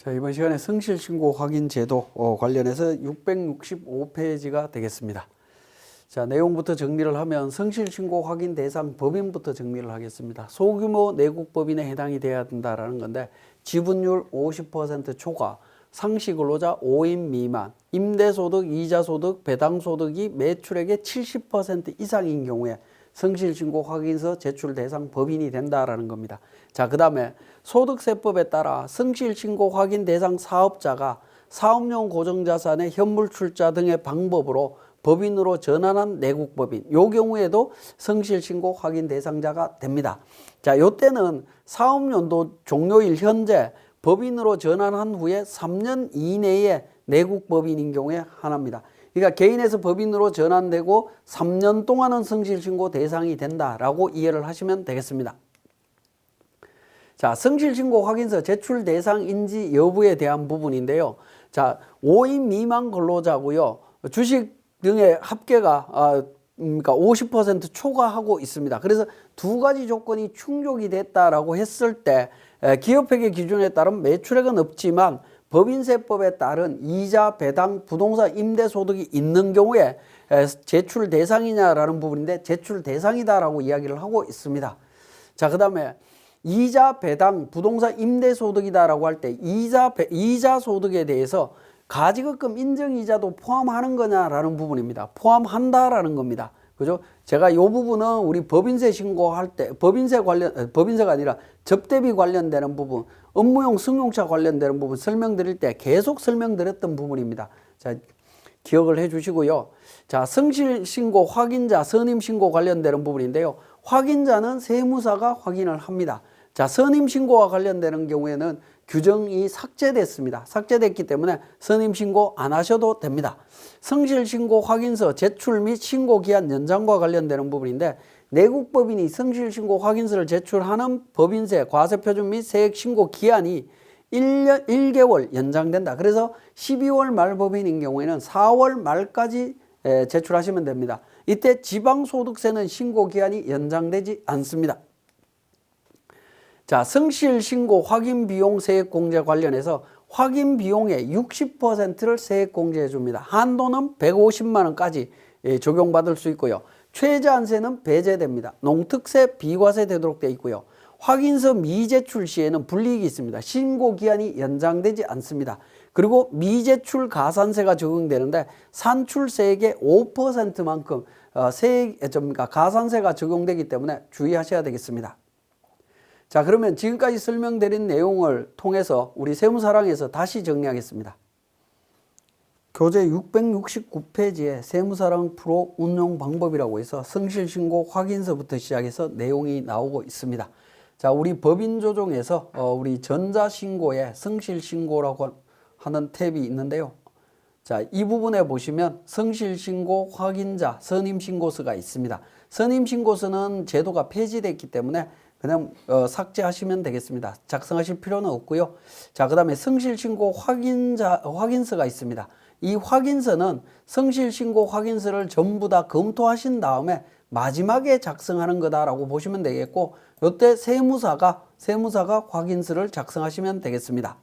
자, 이번 시간에 성실신고 확인 제도 관련해서 665페이지가 되겠습니다. 자, 내용부터 정리를 하면 성실신고 확인 대상 법인부터 정리를 하겠습니다. 소규모 내국법인에 해당이 돼야 된다라는 건데, 지분율 50% 초과, 상시근로자 5인 미만, 임대소득, 이자소득, 배당소득이 매출액의 70% 이상인 경우에 성실신고 확인서 제출 대상 법인이 된다라는 겁니다. 자, 그 다음에 소득세법에 따라 성실신고 확인 대상 사업자가 사업용 고정자산의 현물출자 등의 방법으로 법인으로 전환한 내국법인, 요 경우에도 성실신고 확인 대상자가 됩니다. 자, 요때는 사업연도 종료일 현재 법인으로 전환한 후에 3년 이내에 내국법인인 경우에 하나입니다. 그러니까 개인에서 법인으로 전환되고 3년 동안은 성실신고 대상이 된다라고 이해를 하시면 되겠습니다. 자, 성실신고 확인서 제출 대상인지 여부에 대한 부분인데요. 자, 5인 미만 근로자고요. 주식 등의 합계가 그러니까 50% 초과하고 있습니다. 그래서 두 가지 조건이 충족이 됐다라고 했을 때 기업회계 기준에 따른 매출액은 없지만 법인세법에 따른 이자, 배당, 부동산 임대소득이 있는 경우에 제출 대상이냐라는 부분인데 제출 대상이다라고 이야기를 하고 있습니다. 자, 그 다음에 이자, 배당, 부동산 임대소득이다라고 할 때 이자 소득에 대해서 가지급금 인정이자도 포함하는 거냐라는 부분입니다. 포함한다라는 겁니다. 그죠? 제가 이 부분은 우리 법인세 신고할 때 법인세가 아니라 접대비 관련되는 부분, 업무용 승용차 관련되는 부분 설명드릴 때 계속 설명드렸던 부분입니다. 자, 기억을 해 주시고요. 자, 성실신고 확인자, 선임신고 관련되는 부분인데요. 확인자는 세무사가 확인을 합니다. 자, 선임신고와 관련되는 경우에는 규정이 삭제됐습니다. 삭제됐기 때문에 선임신고 안 하셔도 됩니다. 성실신고 확인서 제출 및 신고기한 연장과 관련되는 부분인데, 내국법인이 성실신고 확인서를 제출하는 법인세, 과세표준 및 세액신고 기한이 1개월 연장된다. 그래서 12월 말 법인인 경우에는 4월 말까지 제출하시면 됩니다. 이때 지방소득세는 신고기한이 연장되지 않습니다. 자, 성실신고 확인비용 세액공제 관련해서 확인비용의 60%를 세액공제해 줍니다. 한도는 150만 원까지 적용받을 수 있고요. 최저한세는 배제됩니다. 농특세, 비과세 되도록 되어 있고요. 확인서 미제출 시에는 불이익이 있습니다. 신고기한이 연장되지 않습니다. 그리고 미제출 가산세가 적용되는데 산출세액의 5%만큼 가산세가 적용되기 때문에 주의하셔야 되겠습니다. 자, 그러면 지금까지 설명드린 내용을 통해서 우리 세무사랑에서 다시 정리하겠습니다. 교재 669페이지에 세무사랑 프로 운용 방법이라고 해서 성실신고 확인서부터 시작해서 내용이 나오고 있습니다. 자, 우리 법인조정에서 우리 전자신고에 성실신고라고 하는 탭이 있는데요. 자, 이 부분에 보시면 성실신고 확인자 선임신고서가 있습니다. 선임신고서는 제도가 폐지됐기 때문에 그냥 삭제하시면 되겠습니다. 작성하실 필요는 없고요. 자, 그 다음에 성실신고 확인서가 있습니다. 이 확인서는 성실신고 확인서를 전부 다 검토하신 다음에 마지막에 작성하는 거다라고 보시면 되겠고, 이때 세무사가 확인서를 작성하시면 되겠습니다.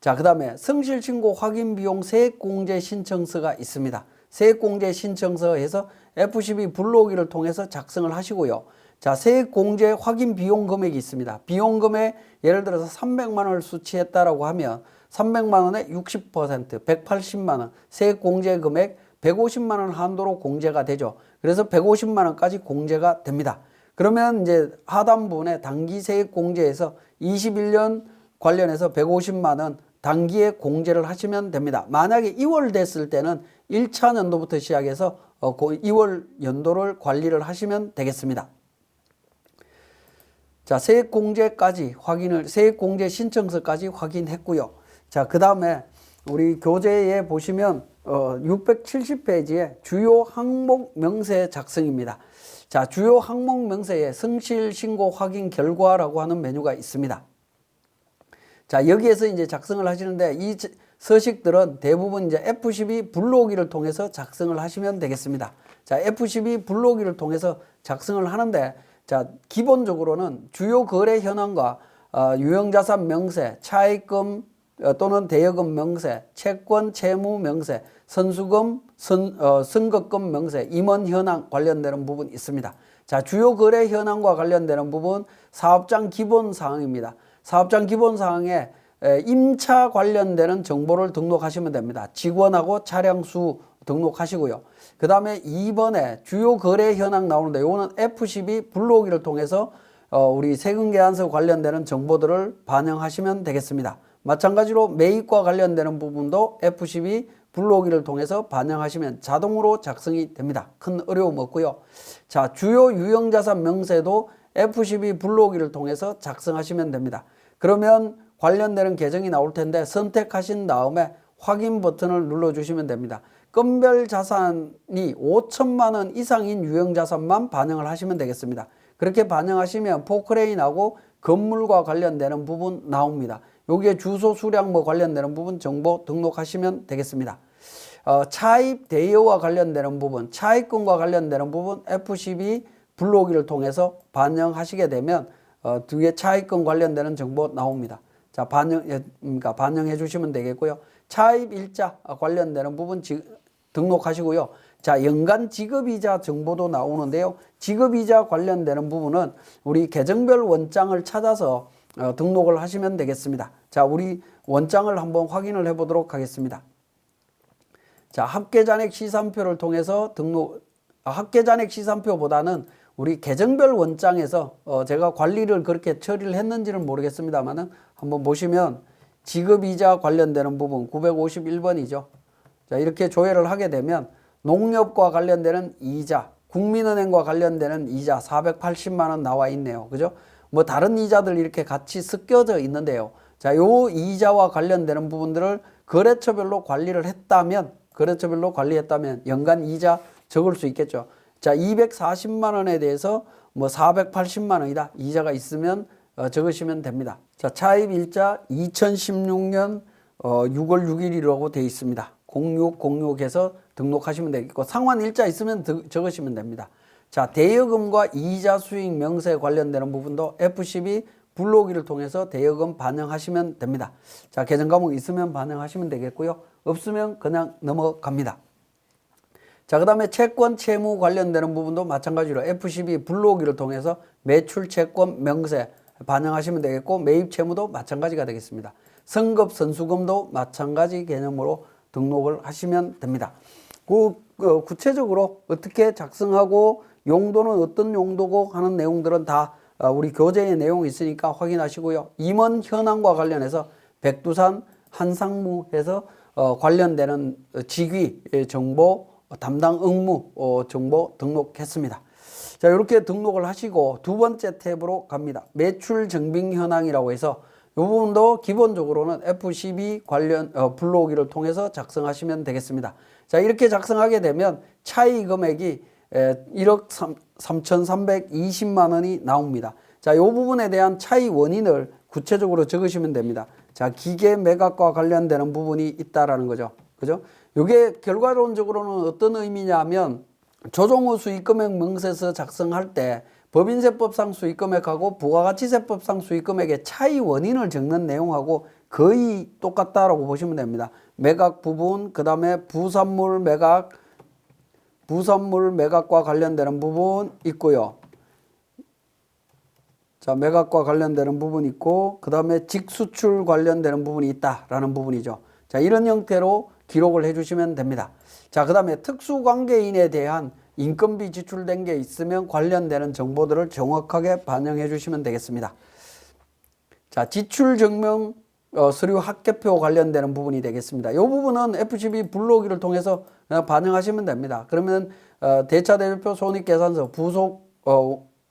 자, 그 다음에 성실신고 확인비용 세액공제 신청서가 있습니다. 세액공제 신청서에서 F12 불러오기를 통해서 작성을 하시고요. 자, 세액공제 확인 비용 금액이 있습니다. 비용 금액 예를 들어서 300만 원을 수취했다라고 하면 300만 원의 60%, 180만 원, 세액공제 금액 150만 원 한도로 공제가 되죠. 그래서 150만 원까지 공제가 됩니다. 그러면 이제 하단부분에 단기 세액공제에서 21년 관련해서 150만 원 단기에 공제를 하시면 됩니다. 만약에 2월 됐을 때는 1차 연도부터 시작해서 2월 연도를 관리를 하시면 되겠습니다. 자, 세액공제 신청서까지 확인했고요. 자, 그 다음에 우리 교재에 보시면 670페이지에 주요 항목 명세 작성입니다. 자, 주요 항목 명세에 성실신고 확인 결과라고 하는 메뉴가 있습니다. 자, 여기에서 이제 작성을 하시는데 이 서식들은 대부분 이제 F12 불러오기를 통해서 작성을 하시면 되겠습니다. 자, F12 불러오기를 통해서 작성을 하는데, 자, 기본적으로는 주요 거래 현황과 유형자산 명세, 차입금 또는 대여금 명세, 채권 채무 명세, 선수금, 선거금 명세, 임원 현황 관련되는 부분 있습니다. 자, 주요 거래 현황과 관련되는 부분 사업장 기본 사항입니다. 사업장 기본 사항에 임차 관련되는 정보를 등록하시면 됩니다. 직원하고 차량 수 등록하시고요. 그 다음에 2번에 주요 거래 현황 나오는데 이거는 F12 불러오기를 통해서 우리 세금계산서 관련되는 정보들을 반영하시면 되겠습니다. 마찬가지로 매입과 관련되는 부분도 F12 불러오기를 통해서 반영하시면 자동으로 작성이 됩니다. 큰 어려움 없고요. 자, 주요 유형자산 명세도 F12 불러오기를 통해서 작성하시면 됩니다. 그러면 관련되는 계정이 나올 텐데 선택하신 다음에 확인 버튼을 눌러주시면 됩니다. 건별 자산이 5천만 원 이상인 유형자산만 반영을 하시면 되겠습니다. 그렇게 반영하시면 포크레인하고 건물과 관련되는 부분 나옵니다. 여기에 주소 수량 관련되는 부분 정보 등록하시면 되겠습니다. 차입 대여와 관련되는 부분, 차입금과 관련되는 부분 F12 불러오기를 통해서 반영하시게 되면 뒤에 차입금 관련되는 정보 나옵니다. 자, 반영해 주시면 되겠고요. 차입 일자 관련되는 부분 등록하시고요. 자, 연간 지급이자 정보도 나오는데요. 지급이자 관련되는 부분은 우리 계정별 원장을 찾아서 등록을 하시면 되겠습니다. 자, 우리 원장을 한번 확인을 해 보도록 하겠습니다. 자, 합계잔액 시산표를 통해서 합계잔액 시산표보다는 우리 계정별 원장에서 제가 관리를 그렇게 처리를 했는지는 모르겠습니다만은 한번 보시면 지급이자 관련되는 부분 951번이죠. 자, 이렇게 조회를 하게 되면 농협과 관련되는 이자, 국민은행과 관련되는 이자 480만 원 나와 있네요. 그죠? 뭐 다른 이자들 이렇게 같이 섞여져 있는데요. 자, 요 이자와 관련되는 부분들을 거래처별로 관리를 했다면 연간 이자 적을 수 있겠죠. 자, 240만 원에 대해서 뭐 480만 원이다. 이자가 있으면 적으시면 됩니다. 자, 차입 일자 2016년 6월 6일이라고 되어 있습니다. 0606해서 등록하시면 되겠고 상환 일자 있으면 적으시면 됩니다. 자, 대여금과 이자 수익 명세 관련되는 부분도 F12 불러오기를 통해서 대여금 반영하시면 됩니다. 자, 계정 과목 있으면 반영하시면 되겠고요. 없으면 그냥 넘어갑니다. 자, 그 다음에 채권 채무 관련되는 부분도 마찬가지로 F12 불러오기를 통해서 매출 채권 명세 반영하시면 되겠고 매입 채무도 마찬가지가 되겠습니다. 선급 선수금도 마찬가지 개념으로 등록을 하시면 됩니다. 구체적으로 어떻게 작성하고 용도는 어떤 용도고 하는 내용들은 다 우리 교재의 내용이 있으니까 확인하시고요. 임원 현황과 관련해서 백두산 한상무에서 관련되는 직위 정보 담당 업무 정보 등록했습니다. 자, 이렇게 등록을 하시고 두 번째 탭으로 갑니다. 매출 증빙 현황이라고 해서 이 부분도 기본적으로는 F12 관련 불러오기를 통해서 작성하시면 되겠습니다. 자, 이렇게 작성하게 되면 차이 금액이 1억 3,320만 원이 나옵니다. 자, 이 부분에 대한 차이 원인을 구체적으로 적으시면 됩니다. 자, 기계 매각과 관련되는 부분이 있다라는 거죠. 그죠? 이게 결과론적으로는 어떤 의미냐면 조정후 수익금액 명세서 작성할 때 법인세법상 수익금액하고 부가가치세법상 수익금액의 차이 원인을 적는 내용하고 거의 똑같다라고 보시면 됩니다. 매각 부분, 그 다음에 부산물 매각과 관련되는 부분 있고요. 자, 매각과 관련되는 부분 있고, 그 다음에 직수출 관련되는 부분이 있다라는 부분이죠. 자, 이런 형태로 기록을 해주시면 됩니다. 자, 그 다음에 특수관계인에 대한 인건비 지출된 게 있으면 관련되는 정보들을 정확하게 반영해 주시면 되겠습니다. 자, 지출증명 서류 합계표 관련되는 부분이 되겠습니다. 이 부분은 F12 불러오기를 통해서 그냥 반영하시면 됩니다. 그러면 대차대표표 손익계산서 부속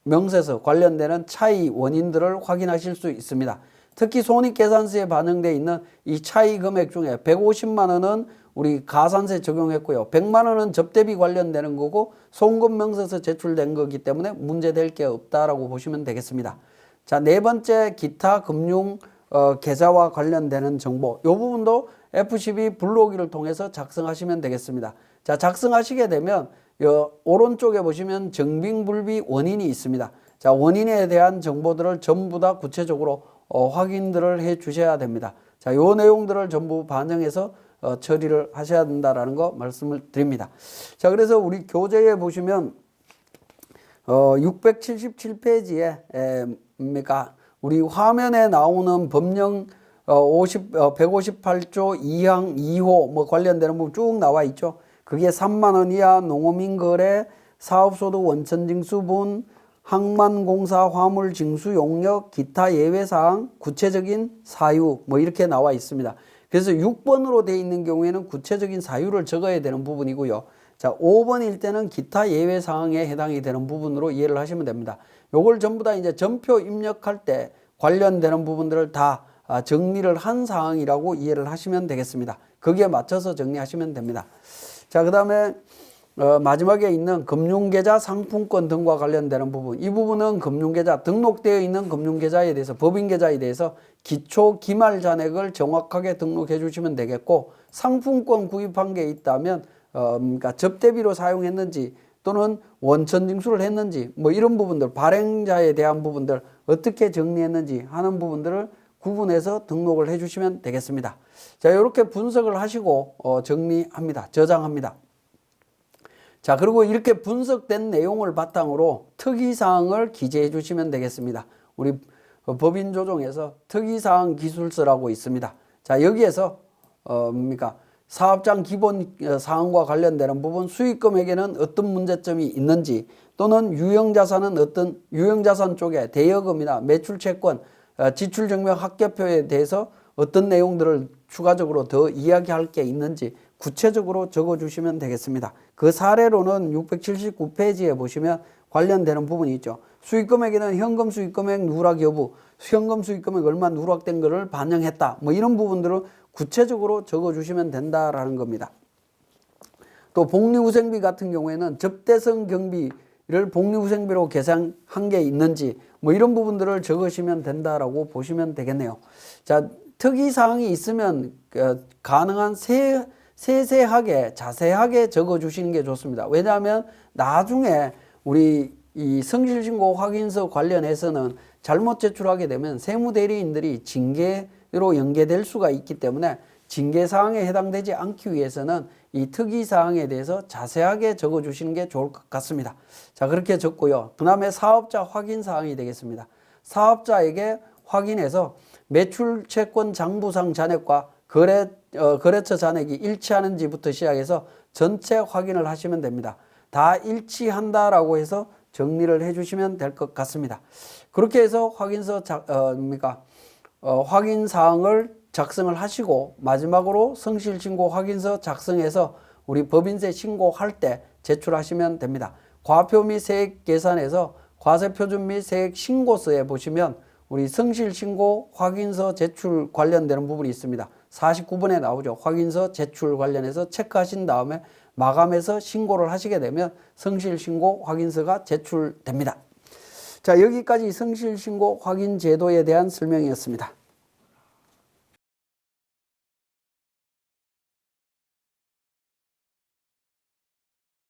명세서 관련되는 차이 원인들을 확인하실 수 있습니다. 특히 손익계산서에 반영되어 있는 이 차이 금액 중에 150만 원은 우리 가산세 적용했고요. 100만 원은 접대비 관련되는 거고 송금 명세서 제출된 거기 때문에 문제될 게 없다라고 보시면 되겠습니다. 자, 네 번째 기타 금융 계좌와 관련되는 정보. 이 부분도 F12 불러오기를 통해서 작성하시면 되겠습니다. 자, 작성하시게 되면 오른쪽에 보시면 정빙불비 원인이 있습니다. 자, 원인에 대한 정보들을 전부 다 구체적으로 확인들을 해 주셔야 됩니다. 자, 요 내용들을 전부 반영해서 처리를 하셔야 된다라는 거 말씀을 드립니다. 자, 그래서 우리 교재에 보시면 677페이지에 우리 화면에 나오는 법령 158조 2항 2호 뭐 관련되는 부분 쭉 나와 있죠. 그게 3만 원 이하 농어민 거래 사업소득 원천징수분 항만공사 화물징수 용역 기타 예외사항 구체적인 사유 뭐 이렇게 나와 있습니다. 그래서 6번으로 되어 있는 경우에는 구체적인 사유를 적어야 되는 부분이고요. 자, 5번일 때는 기타 예외사항에 해당이 되는 부분으로 이해를 하시면 됩니다. 요걸 전부 다 이제 전표 입력할 때 관련되는 부분들을 다 정리를 한 사항이라고 이해를 하시면 되겠습니다. 거기에 맞춰서 정리하시면 됩니다. 자, 그 다음에 마지막에 있는 금융계좌 상품권 등과 관련되는 부분, 이 부분은 금융계좌 등록되어 있는 금융계좌에 대해서 법인계좌에 대해서 기초 기말 잔액을 정확하게 등록해 주시면 되겠고, 상품권 구입한 게 있다면 그러니까 접대비로 사용했는지 또는 원천징수를 했는지 뭐 이런 부분들, 발행자에 대한 부분들 어떻게 정리했는지 하는 부분들을 구분해서 등록을 해 주시면 되겠습니다. 자, 이렇게 분석을 하시고 정리합니다. 저장합니다. 자, 그리고 이렇게 분석된 내용을 바탕으로 특이사항을 기재해 주시면 되겠습니다. 우리 법인조정에서 특이사항 기술서라고 있습니다. 자, 여기에서 사업장 기본 사항과 관련되는 부분, 수익금액에는 어떤 문제점이 있는지, 또는 유형자산은 어떤 유형자산 쪽에 대여금이나 매출채권, 지출증명 합계표에 대해서 어떤 내용들을 추가적으로 더 이야기할 게 있는지 구체적으로 적어주시면 되겠습니다. 그 사례로는 679페이지에 보시면 관련되는 부분이 있죠. 수익금액에는 현금 수익금액 누락 여부, 현금 수익금액 얼마 누락된 것을 반영했다. 뭐 이런 부분들을 구체적으로 적어주시면 된다라는 겁니다. 또 복리후생비 같은 경우에는 접대성 경비를 복리후생비로 계산한 게 있는지 뭐 이런 부분들을 적으시면 된다라고 보시면 되겠네요. 자, 특이사항이 있으면 가능한 세세하게 자세하게 적어주시는 게 좋습니다. 왜냐하면 나중에 우리 이 성실신고 확인서 관련해서는 잘못 제출하게 되면 세무대리인들이 징계로 연계될 수가 있기 때문에 징계사항에 해당되지 않기 위해서는 이 특이사항에 대해서 자세하게 적어주시는 게 좋을 것 같습니다. 자, 그렇게 적고요. 그 다음에 사업자 확인사항이 되겠습니다. 사업자에게 확인해서 매출채권 장부상 잔액과 거래처 잔액이 일치하는지부터 시작해서 전체 확인을 하시면 됩니다. 다 일치한다라고 해서 정리를 해주시면 될 것 같습니다. 그렇게 해서 확인서 확인 사항을 작성을 하시고 마지막으로 성실신고 확인서 작성해서 우리 법인세 신고할 때 제출하시면 됩니다. 과표 및 세액 계산에서 과세표준 및 세액 신고서에 보시면 우리 성실신고 확인서 제출 관련되는 부분이 있습니다. 49번에 나오죠. 확인서 제출 관련해서 체크하신 다음에 마감해서 신고를 하시게 되면 성실신고 확인서가 제출됩니다. 자, 여기까지 성실신고 확인 제도에 대한 설명이었습니다.